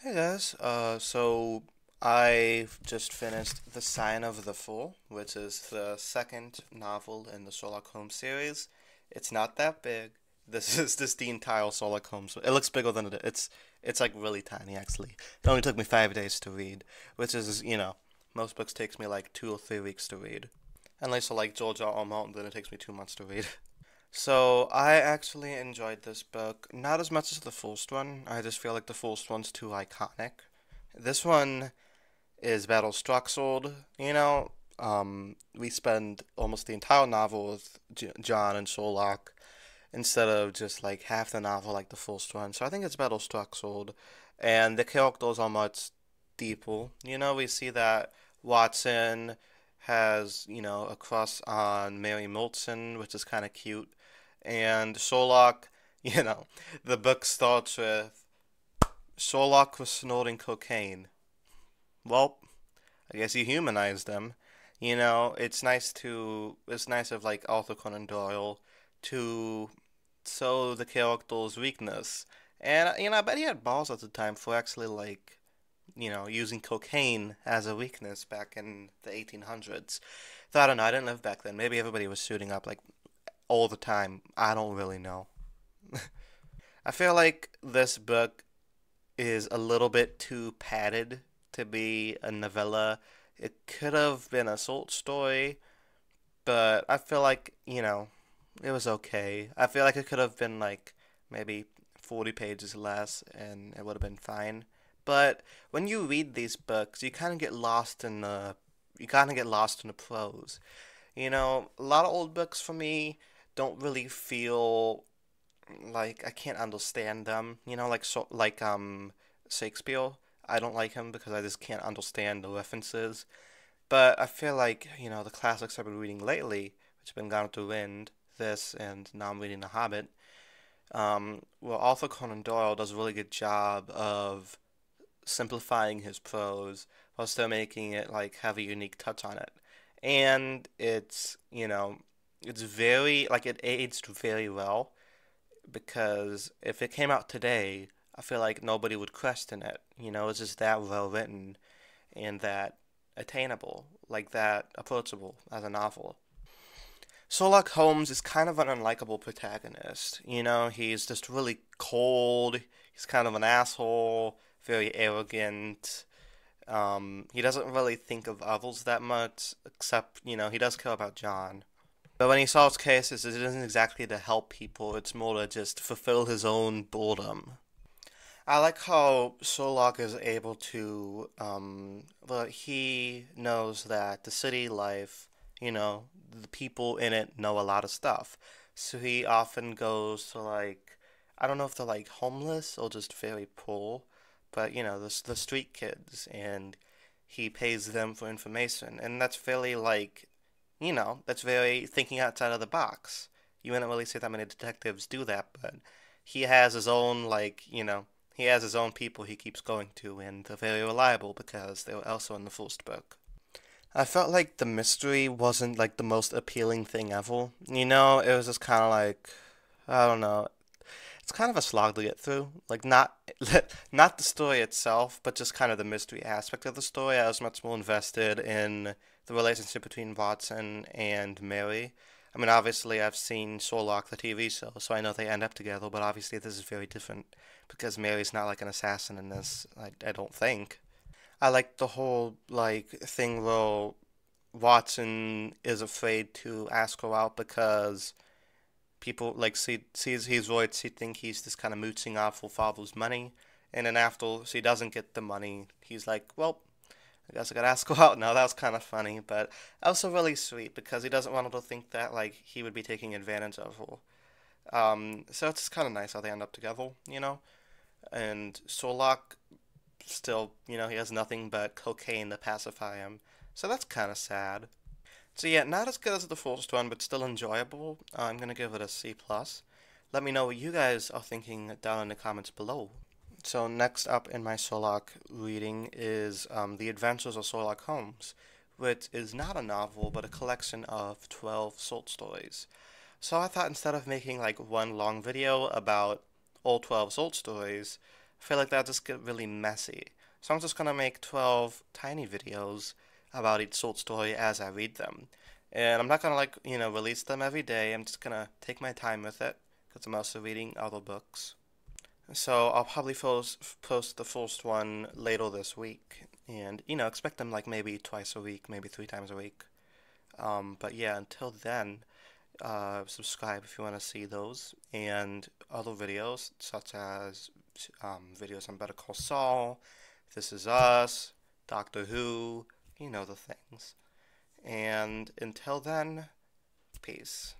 Hey guys, so I've just finished The Sign of the Fool, which is the second novel in the Sherlock Holmes series. It's not that big. This is just the entire Sherlock Holmes. It looks bigger than it is. It's like really tiny actually. It only took me 5 days to read, which is, most books takes me like 2 or 3 weeks to read. Unless I like George R. R. Martin, then it takes me 2 months to read. So I actually enjoyed this book, not as much as the first one. I just feel like the first one's too iconic. This one is battle structured, we spend almost the entire novel with John and Sherlock instead of just like half the novel like the first one. So I think it's battle structured, and the characters are much deeper. We see that Watson has, a crush on Mary Milton, which is kind of cute. And Sherlock, you know, the book starts with Sherlock was snorting cocaine. Well, I guess he humanized him. It's nice of like Arthur Conan Doyle to show the character's weakness. And I bet he had balls at the time for actually like, using cocaine as a weakness back in the 1800s. So I don't know, I didn't live back then. Maybe everybody was shooting up like all the time. I don't really know. I feel like this book is a little bit too padded to be a novella. It could have been a short story, but I feel like, it was okay. I feel like it could have been like maybe 40 pages less and it would have been fine. But when you read these books, you kind of get lost in the prose. A lot of old books for me don't really feel like I can't understand them. Shakespeare. I don't like him because I just can't understand the references. But I feel like, the classics I've been reading lately, which have been Gone with the Wind, this, and now I'm reading The Hobbit. Well, Arthur Conan Doyle does a really good job of simplifying his prose while still making it like have a unique touch on it. And it's very like it aged very well because if it came out today, I feel like nobody would question it. It's just that well written and that attainable, like that approachable as a novel. Sherlock Holmes is kind of an unlikable protagonist. He's just really cold. He's kind of an asshole, very arrogant. He doesn't really think of others that much, except, he does care about John. But when he solves cases, it isn't exactly to help people, it's more to just fulfill his own boredom. I like how Sherlock is able to, well, he knows that the city life, the people in it know a lot of stuff. So he often goes to like, I don't know if they're like homeless or just very poor, but the street kids, and he pays them for information, and that's fairly like, that's very thinking outside of the box. You wouldn't really see that many detectives do that, but he has his own like, he has his own people he keeps going to, and they're very reliable because they were also in the first book. I felt like the mystery wasn't like the most appealing thing ever. It was just kind of like, I don't know. It's kind of a slog to get through. Like not not the story itself, but just kind of the mystery aspect of the story. I was much more invested in the relationship between Watson and Mary. I mean, obviously, I've seen Sherlock, the TV show, so I know they end up together, but obviously, this is very different because Mary's not like an assassin in this, I don't think. I like the whole, like, thing where Watson is afraid to ask her out because people like sees his voice, he think he's just kind of mooching off her father's money, and then after she doesn't get the money, he's like, "Well, I guess I gotta ask her out now." That was kind of funny, but also really sweet because he doesn't want her to think that like he would be taking advantage of her. So it's kind of nice how they end up together. And Sherlock still, he has nothing but cocaine to pacify him, so that's kind of sad. So yeah, not as good as the first one, but still enjoyable. I'm gonna give it a C plus. Let me know what you guys are thinking down in the comments below. So next up in my Sherlock reading is The Adventures of Sherlock Holmes, which is not a novel, but a collection of 12 short stories. So I thought instead of making like one long video about all 12 short stories, I feel like that just get really messy. So I'm just gonna make 12 tiny videos about each short story as I read them. And I'm not gonna like, release them every day. I'm just gonna take my time with it because I'm also reading other books. So I'll probably post the first one later this week. And, expect them like maybe twice a week, maybe 3 times a week. But yeah, until then, subscribe if you want to see those and other videos such as videos on Better Call Saul, This Is Us, Doctor Who, you know the things. And until then, peace.